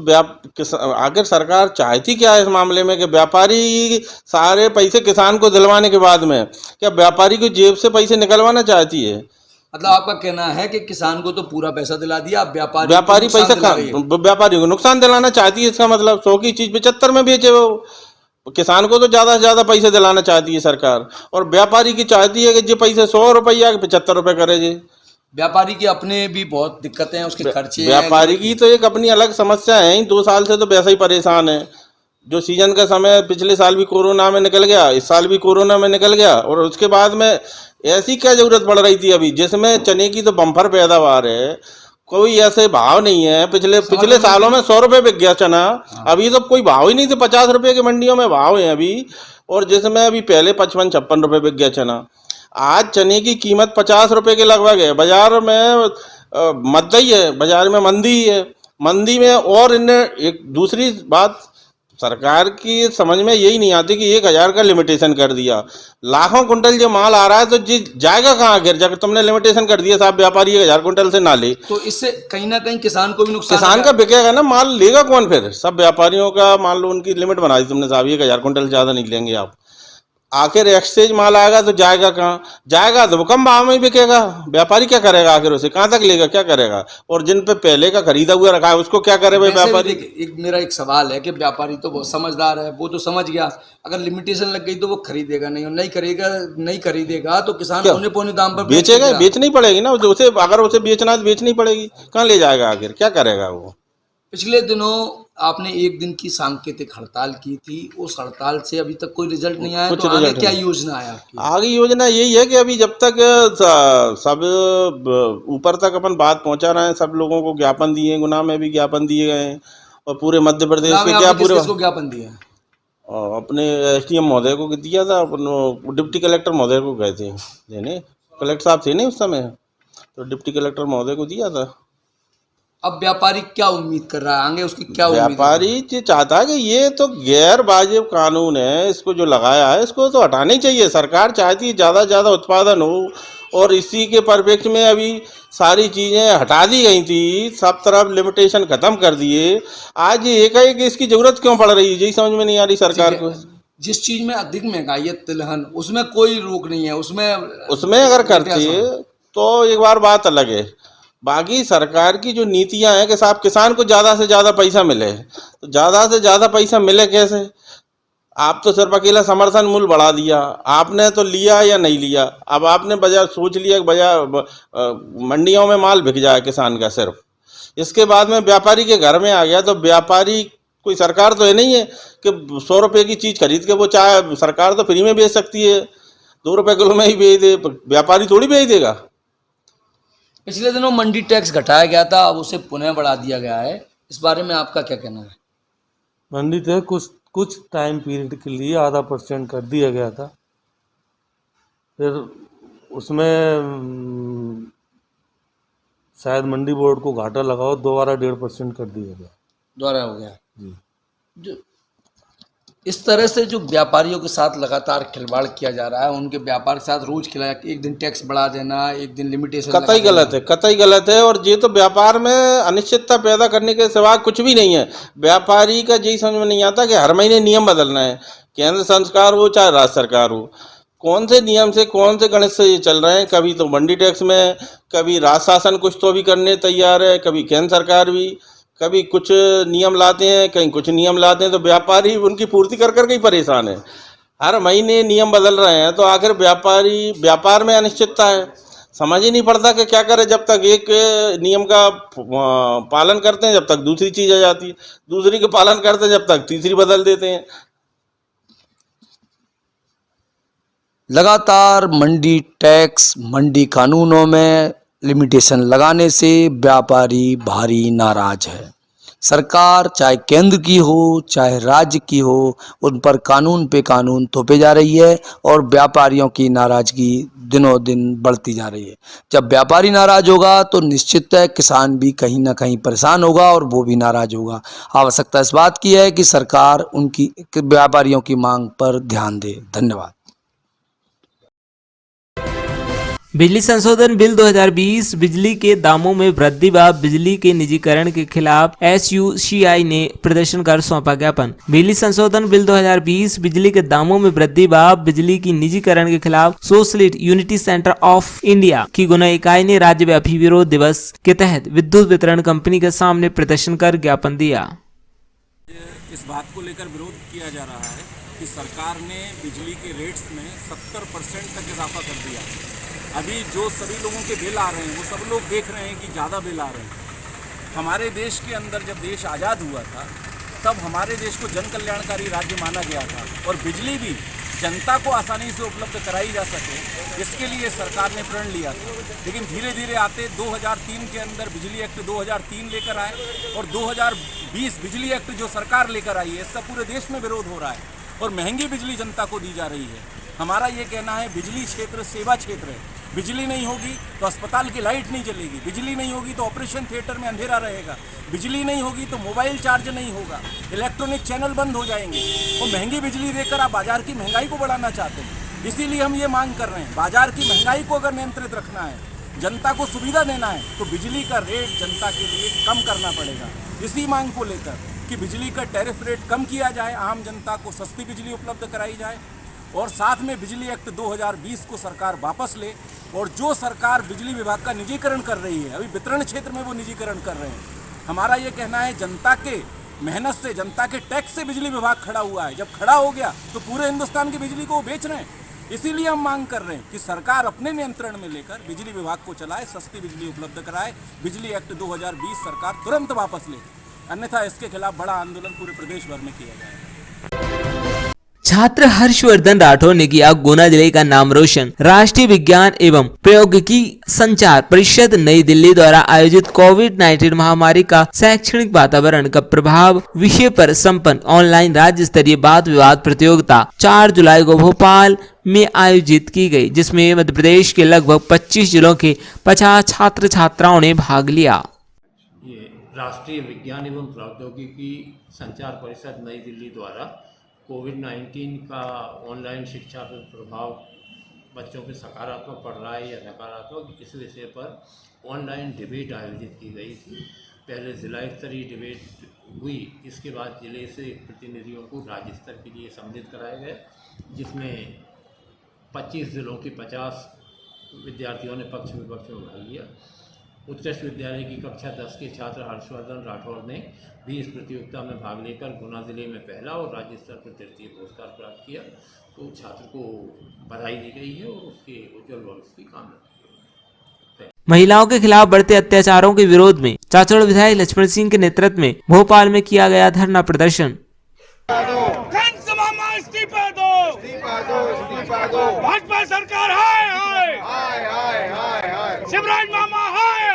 आखिर सरकार चाहती क्या है इस मामले में? कि व्यापारी सारे पैसे किसान को दिलवाने के बाद में क्या व्यापारी को जेब से पैसे निकलवाना चाहती है? मतलब आपका कहना है कि किसान को तो पूरा पैसा दिला दिया, व्यापारी पैसा व्यापारी को नुकसान दिलाना चाहती है। इसका मतलब 100 की चीज 75 में बेचे वो। किसान को तो ज्यादा से ज्यादा पैसे दिलाना चाहती है सरकार, और व्यापारी की चाहती है कि जो पैसे 100 रुपया 75 रुपये करे जी। व्यापारी की अपने भी बहुत दिक्कतें हैं, उसके खर्चे। व्यापारी की तो एक अपनी अलग समस्या है। 2 साल से तो वैसा ही परेशान है। जो सीजन का समय पिछले साल भी कोरोना में निकल गया, इस साल भी कोरोना में निकल गया, और उसके बाद में ऐसी क्या जरूरत पड़ रही थी अभी, जिसमें चने की तो बम्पर पैदावार है, कोई ऐसे भाव नहीं है। पिछले सालों में 100 रुपये बिक गया चना, अभी तो कोई भाव ही नहीं थे। 50 रुपये की मंडियों में भाव है अभी, और जिसमें अभी पहले 55-56 रुपये बिक गया चना। आज चने की कीमत 50 रुपये के लगभग है। बाजार में मद्दा ही है, बाजार में मंदी ही है। मंदी में और इन्हें एक दूसरी बात सरकार की समझ में यही नहीं आती कि 1000 का लिमिटेशन कर दिया। लाखों कुंटल जो माल आ रहा है तो जाएगा कहाँ? आखिर जब तुमने लिमिटेशन कर दिया साहब, व्यापारी 1000 कुंटल से ना ले, तो इससे कहीं ना कहीं किसान को भी नुकसान। किसान का बिकेगा ना, माल लेगा कौन फिर? सब व्यापारियों का मान लो उनकी लिमिट बना दी तुमने साहब, 1000 कुंटल ज़्यादा नहीं लेंगे आप। आखिर एक्सचेंज माल आएगा तो जाएगा कहाँ? जाएगा तो कम भाव में ही बिकेगा। व्यापारी क्या करेगा? आखिर उसे कहाँ तक लेगा, क्या करेगा? और जिन पे पहले का खरीदा हुआ रखा है उसको क्या करे भाई व्यापारी? मेरा एक सवाल है कि व्यापारी तो बहुत समझदार है, वो तो समझ गया अगर लिमिटेशन लग गई तो वो खरीदेगा नहीं, और नहीं खरीदेगा तो किसान पौने पौने दाम पर बेचेगा। बेचनी पड़ेगी ना उसे, अगर उसे बेचना है तो बेचनी पड़ेगी। कहाँ ले जाएगा? आखिर क्या करेगा वो? पिछले दिनों आपने 1 दिन की सांकेतिक हड़ताल की थी, उस हड़ताल से अभी तक कोई रिजल्ट नहीं आया, तो आगे क्या योजना है आपकी? आगे योजना यही है कि अभी जब तक सब ऊपर तक अपन बात पहुंचा रहे हैं, सब लोगों को ज्ञापन दिए, गुना में भी ज्ञापन दिए गए हैं, और पूरे मध्य प्रदेश के क्या पूरे ज्ञापन दिए? अपने SDM महोदय को दिया था, अपन डिप्टी कलेक्टर महोदय को गए थे देने, कलेक्टर साहब थे नहीं उस समय, तो डिप्टी कलेक्टर महोदय को दिया था। अब व्यापारी क्या उम्मीद कर रहा है आगे, उसकी क्या उम्मीद? व्यापारी चाहता है कि ये तो गैर वाजिब कानून है, इसको जो लगाया है इसको तो हटाना ही चाहिए। सरकार चाहती है ज़्यादा से ज़्यादा उत्पादन हो, और इसी के परिप्रेक्ष्य में अभी सारी चीज़ें हटा दी गई थी, सब तरफ लिमिटेशन खत्म कर दिए। आज ये एकाएक इसकी ज़रूरत क्यों पड़ रही है, यही समझ में नहीं आ रही सरकार को। जिस चीज में अधिक महंगाई है तिलहन, उसमें कोई रोक नहीं है, उसमें अगर करती है तो एक बार बात अलग है। बाकी सरकार की जो नीतियां हैं कि साहब किसान को ज़्यादा से ज़्यादा पैसा मिले, तो ज़्यादा से ज़्यादा पैसा मिले कैसे? आप तो सिर्फ अकेला समर्थन मूल्य बढ़ा दिया, आपने तो लिया या नहीं लिया। अब आपने बाजार सोच लिया कि बाजार मंडियों में माल बिक जाए किसान का सिर्फ, इसके बाद में व्यापारी के घर में आ गया। तो व्यापारी कोई सरकार तो है नहीं है कि 100 रुपये की चीज़ खरीद के वो चाहे सरकार तो फ्री में बेच सकती है, 2 रुपये किलो में ही बेच दे, व्यापारी थोड़ी बेच देगा। पिछले दिनों मंडी टैक्स घटाया गया था, अब उसे पुनः बढ़ा दिया गया है, इस बारे में आपका क्या कहना है? मंडी टैक्स कुछ टाइम पीरियड के लिए 0.5% कर दिया गया था, फिर उसमें शायद मंडी बोर्ड को घाटा लगाओ, दोबारा 1.5% कर दिया गया, दोबारा हो गया। जी। जो इस तरह से जो व्यापारियों के साथ लगातार खिलवाड़ किया जा रहा है, उनके व्यापार के साथ रोज खिलाया, एक दिन टैक्स बढ़ा देना, एक दिन लिमिटेशन कतई गलत है, कतई गलत है। और ये तो व्यापार में अनिश्चितता पैदा करने के सिवा कुछ भी नहीं है। व्यापारी का यही समझ में नहीं आता कि हर महीने नियम बदलना है, केंद्र सरकार हो चाहे राज्य सरकार हो, कौन से नियम से कौन से गणित से ये चल रहे हैं। कभी तो मंडी टैक्स में, कभी राज्य शासन कुछ तो भी करने तैयार है, कभी केंद्र सरकार भी, कभी कुछ नियम लाते हैं, कहीं कुछ नियम लाते हैं, तो व्यापारी उनकी पूर्ति कर करके ही परेशान है। हर महीने नियम बदल रहे हैं, तो आखिर व्यापार में अनिश्चितता है, समझ ही नहीं पड़ता कि क्या करें। जब तक एक नियम का पालन करते हैं, जब तक दूसरी चीज़ आ जाती है, दूसरी का पालन करते हैं, जब तक तीसरी बदल देते हैं। लगातार मंडी टैक्स, मंडी कानूनों में लिमिटेशन लगाने से व्यापारी भारी नाराज है। सरकार चाहे केंद्र की हो चाहे राज्य की हो, उन पर कानून पे कानून थोपे जा रही है और व्यापारियों की नाराजगी दिनों दिन बढ़ती जा रही है। जब व्यापारी नाराज होगा तो निश्चित है किसान भी कहीं ना कहीं परेशान होगा और वो भी नाराज होगा। आवश्यकता इस बात की है कि सरकार उनकी व्यापारियों की मांग पर ध्यान दे। धन्यवाद। बिजली संशोधन बिल 2020 बिजली के दामों में वृद्धि व बिजली के निजीकरण के खिलाफ SUCI ने प्रदर्शन कर सौंपा ज्ञापन। बिजली संशोधन बिल 2020 बिजली के दामों में वृद्धि व बिजली की निजीकरण के खिलाफ socialist unity centre of India की गुना इकाई ने राज्यव्यापी विरोध दिवस के तहत विद्युत वितरण कंपनी के सामने प्रदर्शन कर ज्ञापन दिया। इस बात को लेकर विरोध किया जा रहा है कि सरकार ने बिजली के रेट्स में 70% तक इजाफा कर दिया। अभी जो सभी लोगों के बिल आ रहे हैं वो सब लोग देख रहे हैं कि ज़्यादा बिल आ रहे हैं। हमारे देश के अंदर जब देश आज़ाद हुआ था तब हमारे देश को जन कल्याणकारी राज्य माना गया था और बिजली भी जनता को आसानी से उपलब्ध कराई जा सके, इसके लिए सरकार ने प्रण लिया था। लेकिन धीरे धीरे आते 2003 के अंदर बिजली एक्ट 2003 लेकर आए और 2020 बिजली एक्ट जो सरकार लेकर आई है, इसका पूरे देश में विरोध हो रहा है और महंगी बिजली जनता को दी जा रही है। हमारा ये कहना है बिजली क्षेत्र सेवा क्षेत्र है, बिजली नहीं होगी तो अस्पताल की लाइट नहीं जलेगी, बिजली नहीं होगी तो ऑपरेशन थिएटर में अंधेरा रहेगा, बिजली नहीं होगी तो मोबाइल चार्ज नहीं होगा, इलेक्ट्रॉनिक चैनल बंद हो जाएंगे। तो महंगी बिजली देकर आप बाजार की महंगाई को बढ़ाना चाहते हैं। इसीलिए हम ये मांग कर रहे हैं, बाजार की महंगाई को अगर नियंत्रित रखना है, जनता को सुविधा देना है, तो बिजली का रेट जनता के लिए कम करना पड़ेगा। इसी मांग को लेकर कि बिजली का टैरिफ रेट कम किया जाए, आम जनता को सस्ती बिजली उपलब्ध कराई जाए और साथ में बिजली एक्ट 2020 को सरकार वापस ले। और जो सरकार बिजली विभाग का निजीकरण कर रही है, अभी वितरण क्षेत्र में वो निजीकरण कर रहे हैं, हमारा ये कहना है जनता के मेहनत से, जनता के टैक्स से बिजली विभाग खड़ा हुआ है। जब खड़ा हो गया तो पूरे हिंदुस्तान की बिजली को वो बेच रहे हैं। इसीलिए हम मांग कर रहे हैं कि सरकार अपने नियंत्रण में लेकर बिजली विभाग को चलाए, सस्ती बिजली उपलब्ध कराए। बिजली एक्ट 2020 सरकार तुरंत वापस ले, अन्यथा इसके खिलाफ बड़ा आंदोलन पूरे प्रदेश भर में किया जाएगा। छात्र हर्षवर्धन राठौर ने किया गुना जिले का नाम रोशन। राष्ट्रीय विज्ञान एवं प्रौद्योगिकी संचार परिषद नई दिल्ली द्वारा आयोजित कोविड-19 महामारी का शैक्षणिक वातावरण का प्रभाव विषय पर संपन्न ऑनलाइन राज्य स्तरीय वाद विवाद प्रतियोगिता 4 जुलाई को भोपाल में आयोजित की गई, जिसमें मध्य प्रदेश के लगभग 25 जिलों के 50 छात्र छात्राओं ने भाग लिया। ये राष्ट्रीय विज्ञान एवं प्रौद्योगिकी संचार परिषद नई दिल्ली द्वारा कोविड-19 का ऑनलाइन शिक्षा पर प्रभाव बच्चों पे सकारात्मक पड़ रहा है या नकारात्मक, इस विषय पर ऑनलाइन डिबेट आयोजित की गई थी। पहले ज़िला स्तरीय डिबेट हुई, इसके बाद ज़िले से प्रतिनिधियों को राज्य स्तर के लिए सम्मिलित कराया गया, जिसमें 25 ज़िलों के 50 विद्यार्थियों ने पक्ष विपक्ष में भाग लिया। उत्कृष्ट विद्यालय की कक्षा 10 के छात्र हर्षवर्धन राठौर ने भी इस प्रतियोगिता में भाग लेकर गुना जिले में पहला और राज्य स्तर पर तृतीय पुरस्कार प्राप्त किया। तो छात्र को बधाई दी गई है और उसके उज्जवल भविष्य की कामना की गई। महिलाओं के खिलाफ बढ़ते अत्याचारों के विरोध में चाचौड़ विधायक लक्ष्मण सिंह के नेतृत्व में भोपाल में किया गया धरना प्रदर्शन। भाजपा सरकार हाय हाय हाय हाय, शिवराज मामा हाय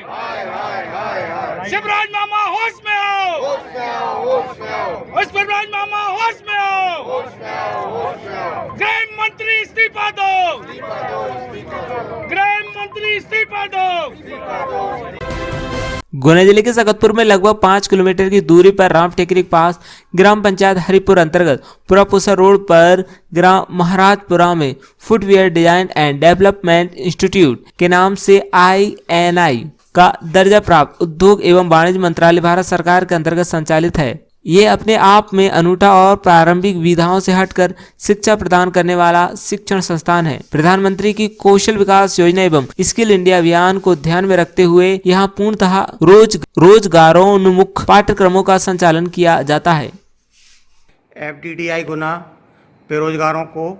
हाय हाय हाय, शिवराज मामा होश में आओ, होश में आओ, होश में आओ, शिवराज मामा होश में आओ, होश में आओ, होश में आओ, गृह मंत्री इस्तीफा दो, गृह मंत्री इस्तीफा दो। गुना जिले के सकतपुर में लगभग 5 किलोमीटर की दूरी पर राम टेकरी के पास ग्राम पंचायत हरिपुर अंतर्गत पुरापुसा रोड पर ग्राम महाराजपुरा में footwear design and development institute के नाम से INI का दर्जा प्राप्त उद्योग एवं वाणिज्य मंत्रालय भारत सरकार के अंतर्गत संचालित है। ये अपने आप में अनूठा और प्रारंभिक विधाओं से हटकर शिक्षा प्रदान करने वाला शिक्षण संस्थान है। प्रधानमंत्री की कौशल विकास योजना एवं स्किल इंडिया अभियान को ध्यान में रखते हुए यहाँ पूर्णतः रोजगारोन्मुख पाठ्यक्रमों का संचालन किया जाता है। FDDI गुना बेरोजगारों को,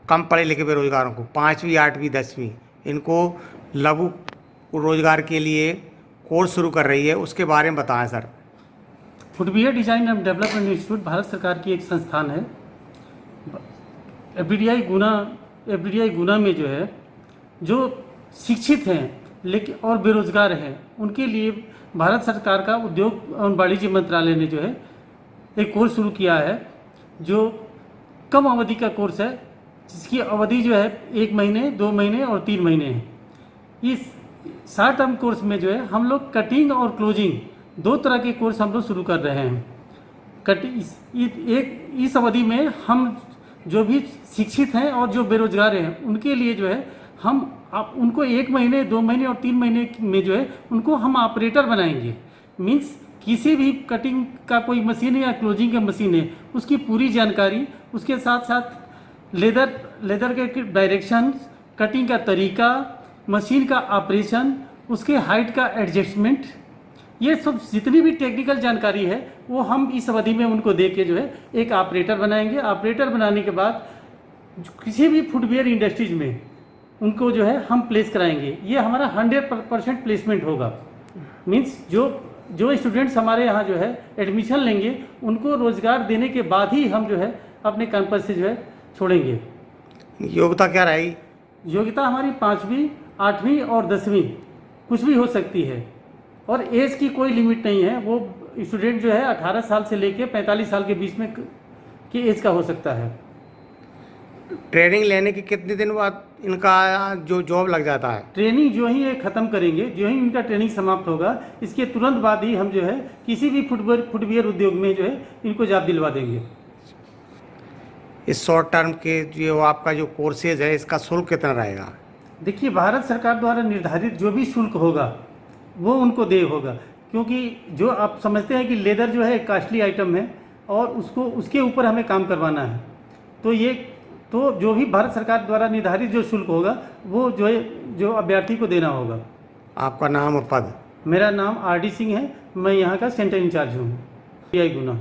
कम पढ़े लिखे बेरोजगारों को 5वीं 8वीं 10वीं इनको लघु रोजगार के लिए कोर्स शुरू कर रही है, उसके बारे में बताएं sir. Footwear design and development institute Bharat सरकार की एक संस्थान है। FDDI गुना में जो है, जो शिक्षित हैं लेकिन और बेरोजगार हैं, उनके लिए भारत सरकार का उद्योग एवं वाणिज्य मंत्रालय ने जो है एक कोर्स शुरू किया है, जो कम अवधि का कोर्स है, जिसकी अवधि जो है 1 महीने, 2 महीने और 3 महीने है। इस शॉर्ट टर्म कोर्स में जो है हम लोग कटिंग और क्लोजिंग 2 तरह के कोर्स हम लोग शुरू कर रहे हैं। इस अवधि में हम जो भी शिक्षित हैं और जो बेरोजगार हैं उनके लिए जो है हम उनको 1 महीने, 2 महीने और 3 महीने में जो है उनको हम ऑपरेटर बनाएंगे। मीन्स किसी भी कटिंग का कोई मशीन है या क्लोजिंग का मशीन है, उसकी पूरी जानकारी, उसके साथ साथ लेदर के डायरेक्शन, कटिंग का तरीका, मशीन का ऑपरेशन, उसके हाइट का एडजस्टमेंट, ये सब जितनी भी टेक्निकल जानकारी है वो हम इस अवधि में उनको दे के जो है एक ऑपरेटर बनाएंगे। ऑपरेटर बनाने के बाद किसी भी फुटवियर इंडस्ट्रीज में उनको जो है हम प्लेस कराएंगे। ये हमारा 100% प्लेसमेंट होगा। मीन्स जो स्टूडेंट्स हमारे यहाँ जो है एडमिशन लेंगे, उनको रोज़गार देने के बाद ही हम जो है अपने कैंपस से जो है छोड़ेंगे। योग्यता क्या रहेगी? योग्यता हमारी 5वीं, 8वीं और 10वीं कुछ भी हो सकती है और एज की कोई लिमिट नहीं है। वो स्टूडेंट जो है 18 साल से लेके 45 साल के बीच में की एज का हो सकता है। ट्रेनिंग लेने के कितने दिन बाद इनका जो जॉब लग जाता है? ट्रेनिंग जो ही ये ख़त्म करेंगे, जो ही इनका ट्रेनिंग समाप्त होगा, इसके तुरंत बाद ही हम जो है किसी भी फुटवियर उद्योग में जो है इनको जॉब दिलवा देंगे। इस शॉर्ट टर्म के जो आपका जो कोर्सेज है, इसका शुल्क कितना रहेगा? देखिए, भारत सरकार द्वारा निर्धारित जो भी शुल्क होगा वो उनको देय होगा, क्योंकि जो आप समझते हैं कि लेदर जो है एक कास्टली आइटम है और उसके ऊपर हमें काम करवाना है। तो जो भी भारत सरकार द्वारा निर्धारित जो शुल्क होगा वो जो अभ्यर्थी को देना होगा। आपका नाम और पद? मेरा नाम RD सिंह है, मैं यहाँ का सेंटर इंचार्ज हूँ, FDDI गुना।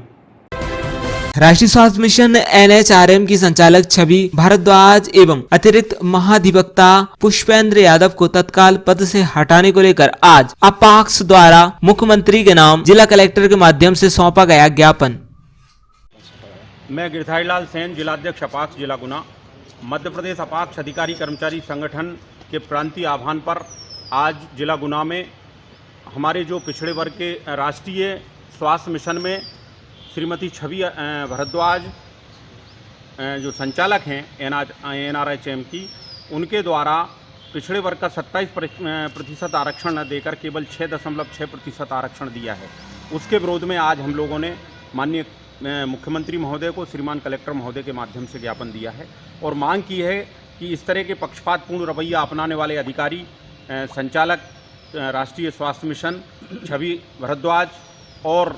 राष्ट्रीय स्वास्थ्य मिशन NHRM की संचालक छवि भारद्वाज एवं अतिरिक्त महाधिवक्ता पुष्पेंद्र यादव को तत्काल पद से हटाने को लेकर आज अपाक्स द्वारा मुख्यमंत्री के नाम जिला कलेक्टर के माध्यम से सौंपा गया ज्ञापन। मैं गिरधारी लाल सेन, जिलाध्यक्ष अपाक्स जिला गुना, मध्य प्रदेश अपाक्स अधिकारी कर्मचारी संगठन के प्रांतीय आह्वान पर आज जिला गुना में हमारे जो पिछड़े वर्ग के राष्ट्रीय स्वास्थ्य मिशन में श्रीमती छवि भारद्वाज जो संचालक हैं NRHM की, उनके द्वारा पिछड़े वर्ग का 27% आरक्षण देकर केवल 6.6% आरक्षण दिया है। उसके विरोध में आज हम लोगों ने माननीय मुख्यमंत्री महोदय को श्रीमान कलेक्टर महोदय के माध्यम से ज्ञापन दिया है और मांग की है कि इस तरह के पक्षपातपूर्ण रवैया अपनाने वाले अधिकारी, संचालक राष्ट्रीय स्वास्थ्य मिशन छवि भारद्वाज और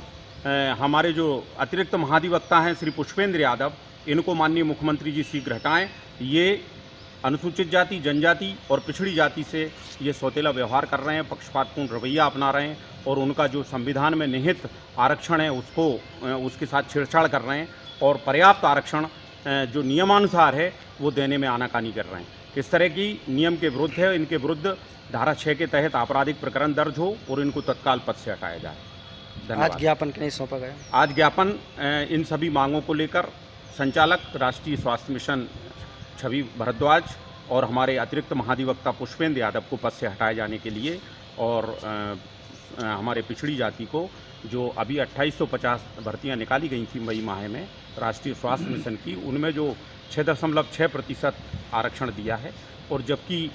हमारे जो अतिरिक्त महाधिवक्ता हैं श्री पुष्पेंद्र यादव, इनको माननीय मुख्यमंत्री जी शीघ्र हटाएं। ये अनुसूचित जाति, जनजाति और पिछड़ी जाति से ये सौतेला व्यवहार कर रहे हैं, पक्षपातपूर्ण रवैया अपना रहे हैं और उनका जो संविधान में निहित आरक्षण है उसके साथ छेड़छाड़ कर रहे हैं और पर्याप्त आरक्षण जो नियमानुसार है वो देने में आनाकानी कर रहे हैं। इस तरह की नियम के विरुद्ध है, इनके विरुद्ध धारा 6 के तहत आपराधिक प्रकरण दर्ज हो और इनको तत्काल पद से हटाया जाए। धन्यवाद। आज ज्ञापन नहीं सौंपा गया? आज ज्ञापन इन सभी मांगों को लेकर संचालक राष्ट्रीय स्वास्थ्य मिशन छवि भारद्वाज और हमारे अतिरिक्त महाधिवक्ता पुष्पेंद्र यादव को पद से हटाए जाने के लिए और हमारे पिछड़ी जाति को जो अभी 2850 भर्तियां निकाली गई थी मई माह में राष्ट्रीय स्वास्थ्य मिशन की, उनमें जो 6.6% आरक्षण दिया है और जबकि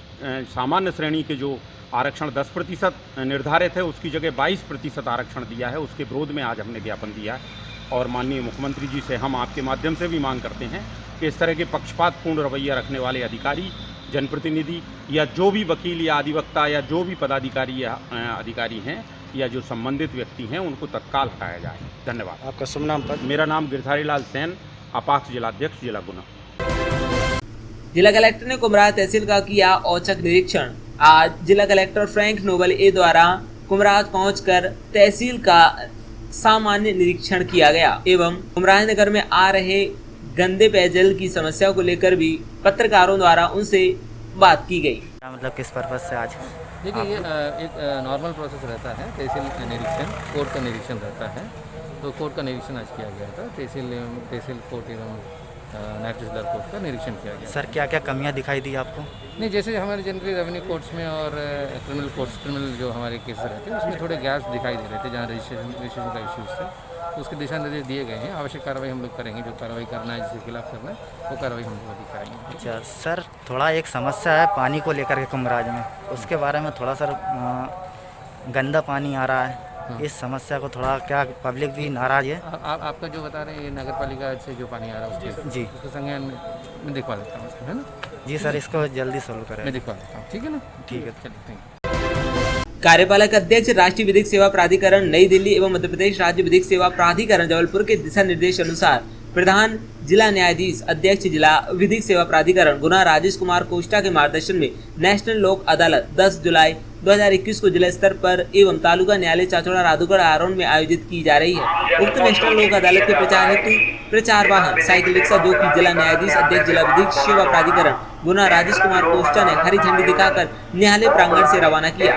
सामान्य श्रेणी के जो आरक्षण 10% निर्धारित है उसकी जगह 22% आरक्षण दिया है, उसके विरोध में आज हमने ज्ञापन दिया है। और माननीय मुख्यमंत्री जी से हम आपके माध्यम से भी मांग करते हैं कि इस तरह के पक्षपातपूर्ण रवैया रखने वाले अधिकारी, जनप्रतिनिधि या जो भी वकील या अधिवक्ता या जो भी पदाधिकारी या अधिकारी हैं या जो संबंधित व्यक्ति हैं उनको तत्काल हटाया जाए। धन्यवाद। आपका शुभ नाम पद? मेरा नाम गिरधारी लाल सेन, अपाक्ष जिलाध्यक्ष जिला गुना। जिला कलेक्टर ने कुमराह तहसील का किया औचक निरीक्षण। आज जिला कलेक्टर फ्रैंक नोबल ए द्वारा कुमराह पहुंचकर तहसील का सामान्य निरीक्षण किया गया एवं कुमराह नगर में आ रहे गंदे पेयजल की समस्या को लेकर भी पत्रकारों द्वारा उनसे बात की गई। मतलब किस पर्पज से आज? देखिए ये एक नॉर्मल प्रोसेस रहता है, तहसील निरीक्षण, कोर्ट का निरीक्षण रहता है। तो कोर्ट का निरीक्षण आज किया गया था, तहसील कोर्ट एवं नायब तहसीलदार कोर्ट का निरीक्षण किया गया। सर क्या क्या कमियां दिखाई दी आपको? नहीं, जैसे हमारे जनरली रेवेन्यू कोर्ट्स में और क्रिमिनल जो हमारे केसेस रहते हैं उसमें थोड़े गैप्स दिखाई दे रहे थे, जहाँ रजिस्ट्रेशन का इश्यूज़ थे। तो उसके दिशा निर्देश दिए गए हैं, आवश्यक कार्रवाई हम लोग करेंगे, जो कार्रवाई करना है जिसके खिलाफ करना है वो कार्रवाई हम लोग अभी करेंगे। अच्छा सर, थोड़ा एक समस्या है पानी को लेकर के कुमराज में, उसके बारे में थोड़ा सर गंदा पानी आ रहा है, इस समस्या को थोड़ा क्या पब्लिक भी नाराज है? आपका जो बता रहे हैं नगर पालिका से जो पानी आ रहा है उसके जी उसके संज्ञान में मैं दिखवा देता हूँ उसको, है ना? जी सर, इसको जल्दी सोल्व करें। मैं दिखवा देता हूँ, ठीक है ना? ठीक है, चलिए, थैंक यू। कार्यपालक अध्यक्ष राष्ट्रीय विधिक सेवा प्राधिकरण नई दिल्ली एवं मध्य प्रदेश राज्य विधिक सेवा प्राधिकरण जबलपुर के दिशा निर्देश अनुसार प्रधान जिला न्यायाधीश अध्यक्ष जिला विधिक सेवा प्राधिकरण गुना राजेश कुमार कोष्टा के मार्गदर्शन में नेशनल लोक अदालत 10 जुलाई 2021 को जिला स्तर पर एवं तालुका न्यायालय चाचौड़ा राधुगढ़ आरोन में आयोजित की जा रही है। उक्त नेशनल लोक अदालत के प्रचार हेतु प्रचार वाहन साइकिल रिक्शा 2 की जिला न्यायाधीश अध्यक्ष जिला विधिक सेवा प्राधिकरण गुना राजेश कुमार कोष्टा ने हरी झंडी दिखाकर न्यायालय प्रांगण से रवाना किया।